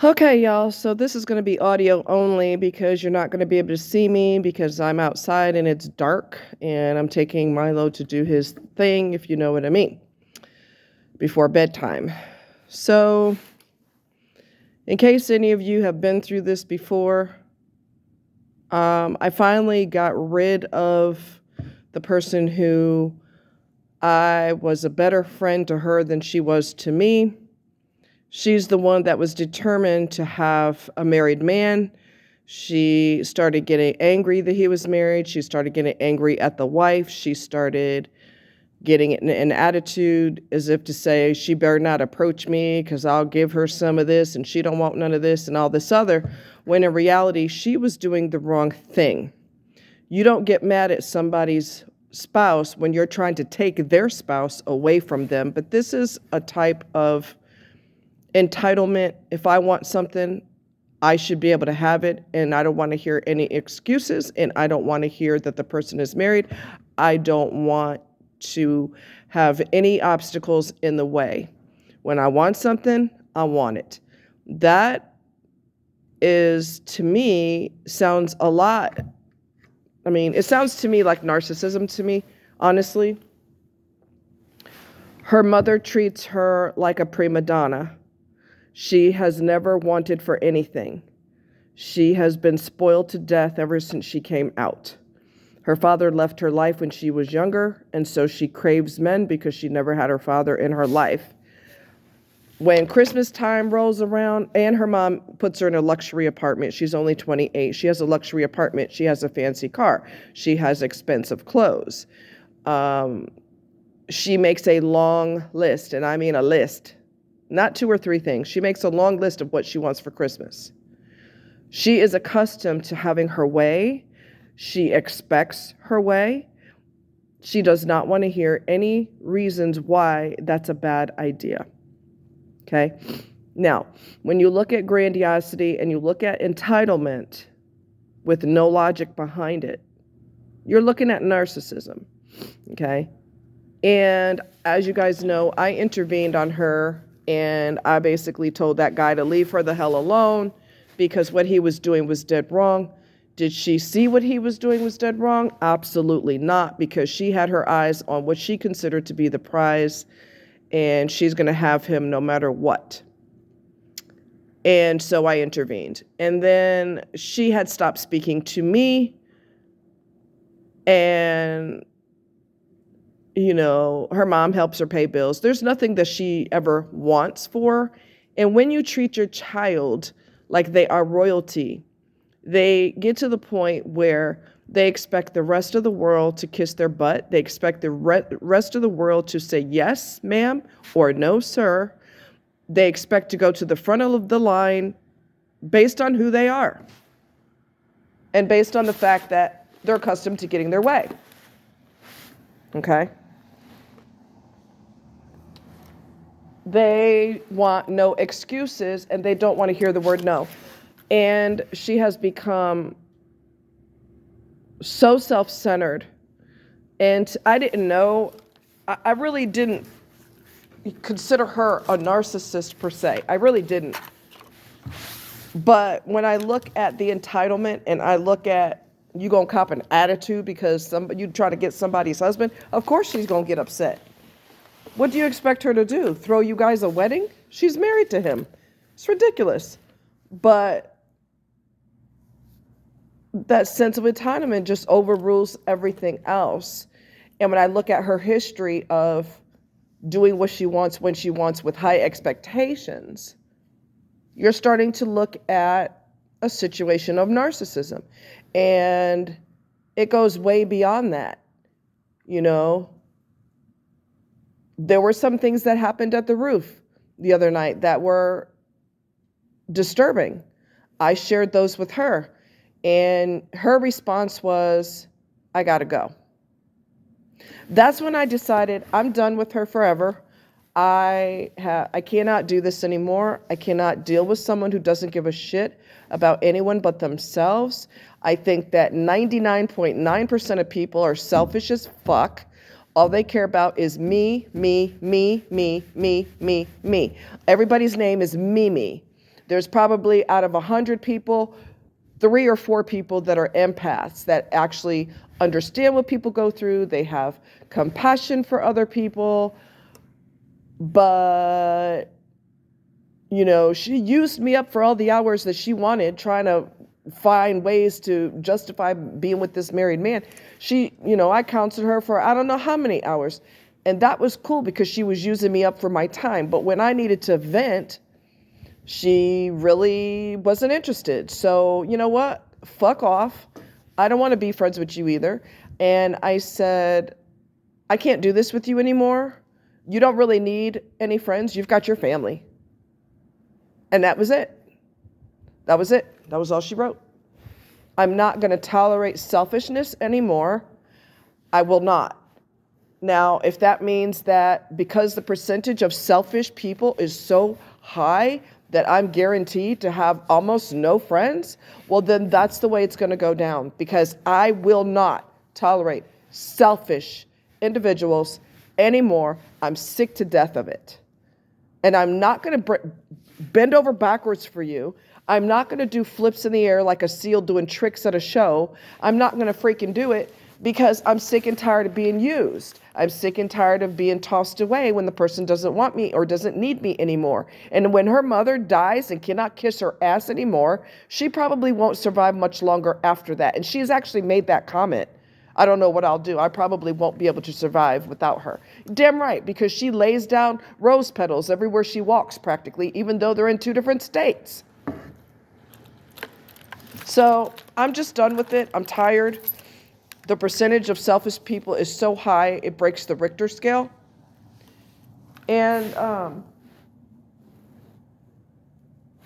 Okay, y'all. So this is going to be audio only because you're not going to be able to see me because I'm outside and it's dark and I'm taking Milo to do his thing, if you know what I mean, before bedtime. So, in case any of you have been through this before, I finally got rid of the person who I was a better friend to her than she was to me. She's the one that was determined to have a married man. She started getting angry that he was married. She started getting angry at the wife. She started getting an attitude as if to say, she better not approach me because I'll give her some of this and she don't want none of this and all this other, when in reality, she was doing the wrong thing. You don't get mad at somebody's spouse when you're trying to take their spouse away from them, but this is a type of entitlement. If I want something, I should be able to have it, and I don't want to hear any excuses, and I don't want to hear that the person is married. I don't want to have any obstacles in the way. When I want something, I want it. That is, to me, sounds a lot. I mean, it sounds to me like narcissism to me, honestly. Her mother treats her like a prima donna. She has never wanted for anything. She has been spoiled to death ever since she came out. Her father left her life when she was younger, and so she craves men because she never had her father in her life. When Christmas time rolls around, and her mom puts her in a luxury apartment. She's only 28. She has a luxury apartment. She has a fancy car. She has expensive clothes. She makes a long list, and I mean a list. Not 2 or 3 things. She makes a long list of what she wants for Christmas. She is accustomed to having her way. She expects her way. She does not want to hear any reasons why that's a bad idea. Okay? Now, when you look at grandiosity and you look at entitlement with no logic behind it, you're looking at narcissism. Okay? And as you guys know, I intervened on her. And I basically told that guy to leave her the hell alone because what he was doing was dead wrong. Did she see what he was doing was dead wrong? Absolutely not, because she had her eyes on what she considered to be the prize, and she's going to have him no matter what. And so I intervened. And then she had stopped speaking to me, and her mom helps her pay bills. There's nothing that she ever wants for. And when you treat your child like they are royalty, they get to the point where they expect the rest of the world to kiss their butt. They expect the rest of the world to say yes, ma'am, or no, sir. They expect to go to the front of the line based on who they are and based on the fact that they're accustomed to getting their way. Okay? They want no excuses, and they don't want to hear the word no. And she has become so self-centered. And I didn't know, I really didn't consider her a narcissist per se. I really didn't. But when I look at the entitlement and I look at you gonna cop an attitude because you try to get somebody's husband, of course she's gonna get upset. What do you expect her to do? Throw you guys a wedding? She's married to him. It's ridiculous. But that sense of entitlement just overrules everything else. And when I look at her history of doing what she wants when she wants with high expectations, you're starting to look at a situation of narcissism. And it goes way beyond that. There were some things that happened at the roof the other night that were disturbing. I shared those with her, and her response was, I gotta go. That's when I decided I'm done with her forever. I cannot do this anymore. I cannot deal with someone who doesn't give a shit about anyone but themselves. I think that 99.9% of people are selfish as fuck. All they care about is me, me, me, me, me, me, me. Everybody's name is Mimi. There's probably out of 100 people, 3 or 4 people that are empaths that actually understand what people go through. They have compassion for other people. But, she used me up for all the hours that she wanted, trying to find ways to justify being with this married man. I counseled her for I don't know how many hours. And that was cool because she was using me up for my time. But when I needed to vent, she really wasn't interested. So, you know what? Fuck off. I don't want to be friends with you either. And I said, I can't do this with you anymore. You don't really need any friends. You've got your family. And that was it. That was it. That was all she wrote. I'm not going to tolerate selfishness anymore. I will not. Now, if that means that because the percentage of selfish people is so high that I'm guaranteed to have almost no friends, well, then that's the way it's going to go down, because I will not tolerate selfish individuals anymore. I'm sick to death of it. And I'm not going to bend over backwards for you. I'm not going to do flips in the air like a seal doing tricks at a show. I'm not going to freaking do it because I'm sick and tired of being used. I'm sick and tired of being tossed away when the person doesn't want me or doesn't need me anymore. And when her mother dies and cannot kiss her ass anymore, she probably won't survive much longer after that. And she's actually made that comment. I don't know what I'll do. I probably won't be able to survive without her. Damn right, because she lays down rose petals everywhere she walks practically, even though they're in 2 different states. So I'm just done with it. I'm tired. The percentage of selfish people is so high, it breaks the Richter scale. And,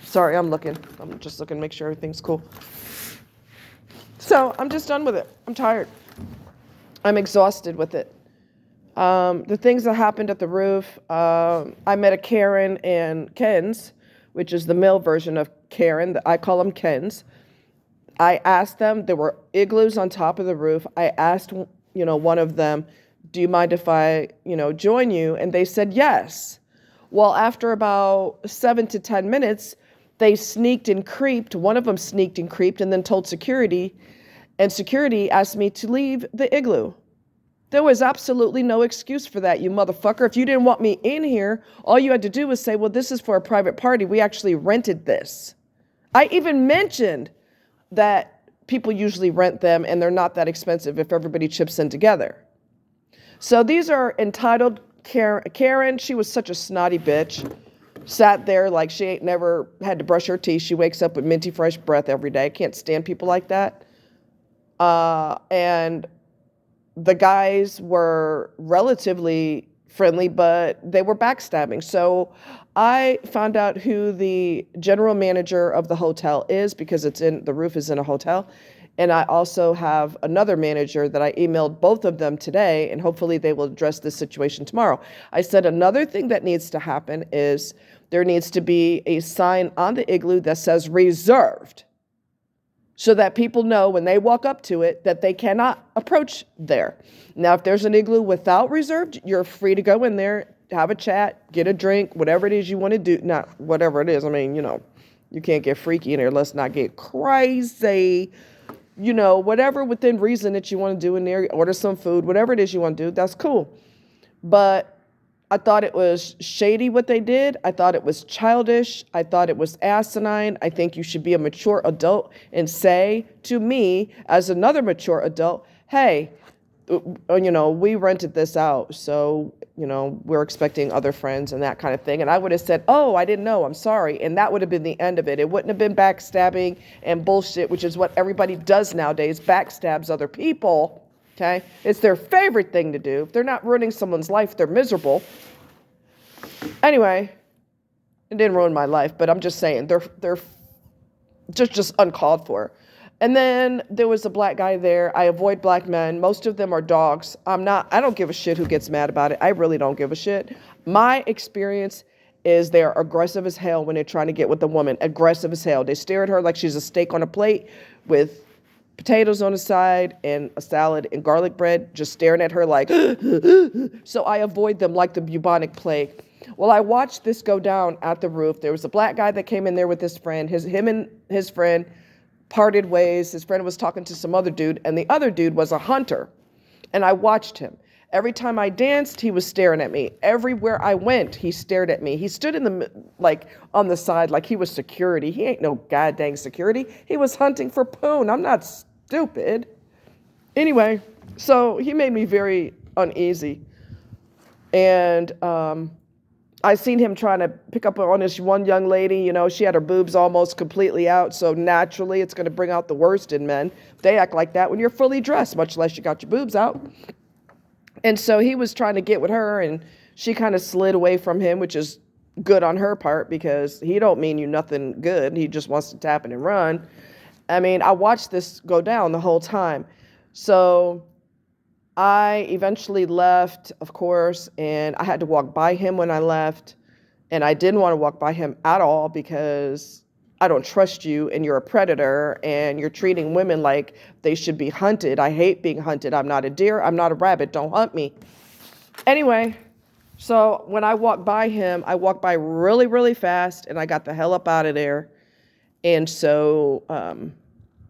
sorry, I'm just looking to make sure everything's cool. So I'm just done with it. I'm tired. I'm exhausted with it. The things that happened at the roof, I met a Karen and Ken's, which is the male version of Karen. I call them Ken's. I asked them, there were igloos on top of the roof. I asked, one of them, do you mind if I, join you? And they said yes. Well, after about 7 to 10 minutes, they sneaked and creeped. One of them sneaked and creeped and then told security. And security asked me to leave the igloo. There was absolutely no excuse for that, you motherfucker. If you didn't want me in here, all you had to do was say, well, this is for a private party. We actually rented this. I even mentioned that people usually rent them and they're not that expensive if everybody chips in together. So these are entitled Karen. She was such a snotty bitch. Sat there like she ain't never had to brush her teeth. She wakes up with minty fresh breath every day. I can't stand people like that. And the guys were relatively friendly, but they were backstabbing. So I found out who the general manager of the hotel is because the roof is in a hotel. And I also have another manager that I emailed both of them today, and hopefully they will address this situation tomorrow. I said another thing that needs to happen is there needs to be a sign on the igloo that says reserved, so that people know when they walk up to it that they cannot approach there. Now, if there's an igloo without reserved, you're free to go in there, have a chat, get a drink, whatever it is you want to do. Not whatever it is. I mean, you can't get freaky in there. Let's not get crazy. Whatever within reason that you want to do in there, order some food, whatever it is you want to do, that's cool. But I thought it was shady what they did. I thought it was childish. I thought it was asinine. I think you should be a mature adult and say to me as another mature adult, hey, we rented this out, so, we're expecting other friends and that kind of thing. And I would have said, oh, I didn't know, I'm sorry. And that would have been the end of it. It wouldn't have been backstabbing and bullshit, which is what everybody does nowadays, backstabs other people. Okay? It's their favorite thing to do. If they're not ruining someone's life, they're miserable. Anyway, it didn't ruin my life, but I'm just saying they're just uncalled for. And then there was a black guy there. I avoid black men. Most of them are dogs. I don't give a shit who gets mad about it. I really don't give a shit. My experience is they're aggressive as hell when they're trying to get with a woman. Aggressive as hell. They stare at her like she's a steak on a plate with potatoes on the side and a salad and garlic bread, just staring at her like, so I avoid them like the bubonic plague. Well, I watched this go down at the roof. There was a black guy that came in there with his friend. Him and his friend parted ways. His friend was talking to some other dude, and the other dude was a hunter. And I watched him. Every time I danced, he was staring at me. Everywhere I went, he stared at me. He stood on the side, like he was security. He ain't no goddamn security. He was hunting for poon. I'm not stupid. Anyway, so he made me very uneasy. And I seen him trying to pick up on this one young lady. You know, she had her boobs almost completely out. So naturally, it's going to bring out the worst in men. They act like that when you're fully dressed, much less you got your boobs out. And so he was trying to get with her, and she kind of slid away from him, which is good on her part because he don't mean you nothing good. He just wants to tap it and run. I mean, I watched this go down the whole time. So I eventually left, of course, and I had to walk by him when I left. And I didn't want to walk by him at all because I don't trust you and you're a predator and you're treating women like they should be hunted. I hate being hunted. I'm not a deer. I'm not a rabbit. Don't hunt me. Anyway, so when I walked by him, I walked by really, really fast and I got the hell up out of there. And so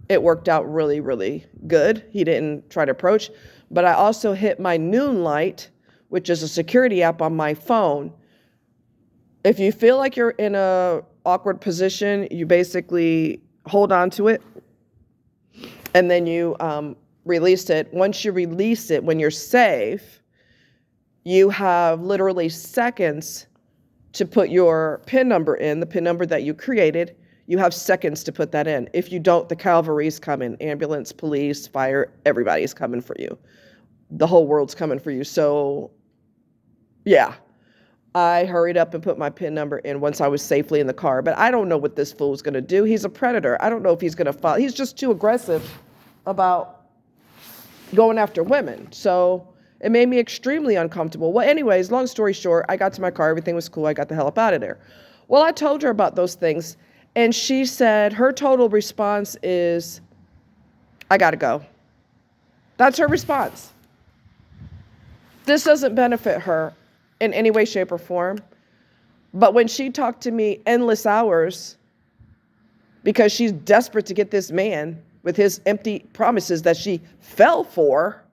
it worked out really, really good. He didn't try to approach, but I also hit my Noon light, which is a security app on my phone. If you feel like you're in a awkward position, you basically hold on to it and then you release it. Once you release it, when you're safe, you have literally seconds to put your PIN number in, the PIN number that you created. You have seconds to put that in. If you don't, the cavalry's coming. Ambulance, police, fire, everybody's coming for you. The whole world's coming for you. So, yeah. I hurried up and put my PIN number in once I was safely in the car. But I don't know what this fool's going to do. He's a predator. I don't know if he's going to follow. He's just too aggressive about going after women. So it made me extremely uncomfortable. Well, anyways, long story short, I got to my car. Everything was cool. I got the hell up out of there. Well, I told her about those things. And she said her total response is, I got to go. That's her response. This doesn't benefit her in any way, shape, or form. But when she talked to me endless hours because she's desperate to get this man with his empty promises that she fell for,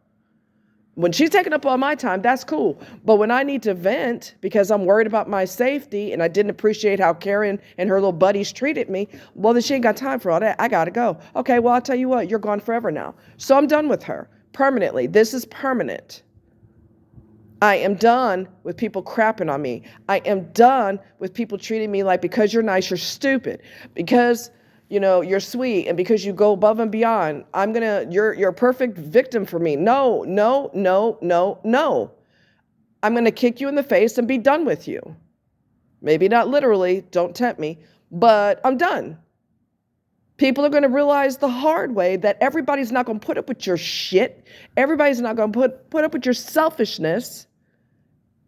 when she's taking up all my time, that's cool. But when I need to vent because I'm worried about my safety and I didn't appreciate how Karen and her little buddies treated me, well, then she ain't got time for all that. I got to go. Okay, well, I'll tell you what, you're gone forever now. So I'm done with her permanently. This is permanent. I am done with people crapping on me. I am done with people treating me like because you're nice, you're stupid. Because, you know, you're sweet and because you go above and beyond, you're a perfect victim for me. No, no, no, no, no. I'm going to kick you in the face and be done with you. Maybe not literally, don't tempt me, but I'm done. People are going to realize the hard way that everybody's not going to put up with your shit. Everybody's not going to put up with your selfishness.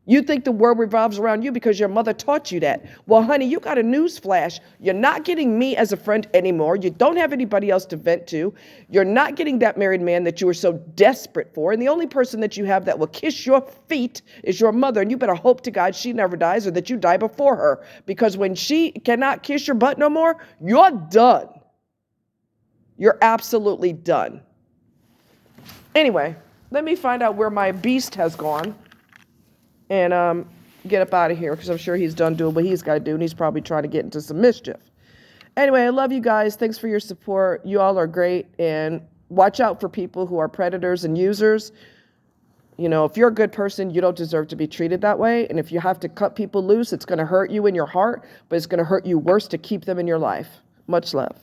You think the world revolves around you because your mother taught you that. Well, honey, you got a news flash. You're not getting me as a friend anymore. You don't have anybody else to vent to. You're not getting that married man that you were so desperate for. And the only person that you have that will kiss your feet is your mother. And you better hope to God she never dies or that you die before her. Because when she cannot kiss your butt no more, you're done. You're absolutely done. Anyway, let me find out where my beast has gone and get up out of here because I'm sure he's done doing what he's got to do and he's probably trying to get into some mischief. Anyway, I love you guys. Thanks for your support. You all are great. And watch out for people who are predators and users. You know, if you're a good person, you don't deserve to be treated that way. And if you have to cut people loose, it's going to hurt you in your heart, but it's going to hurt you worse to keep them in your life. Much love.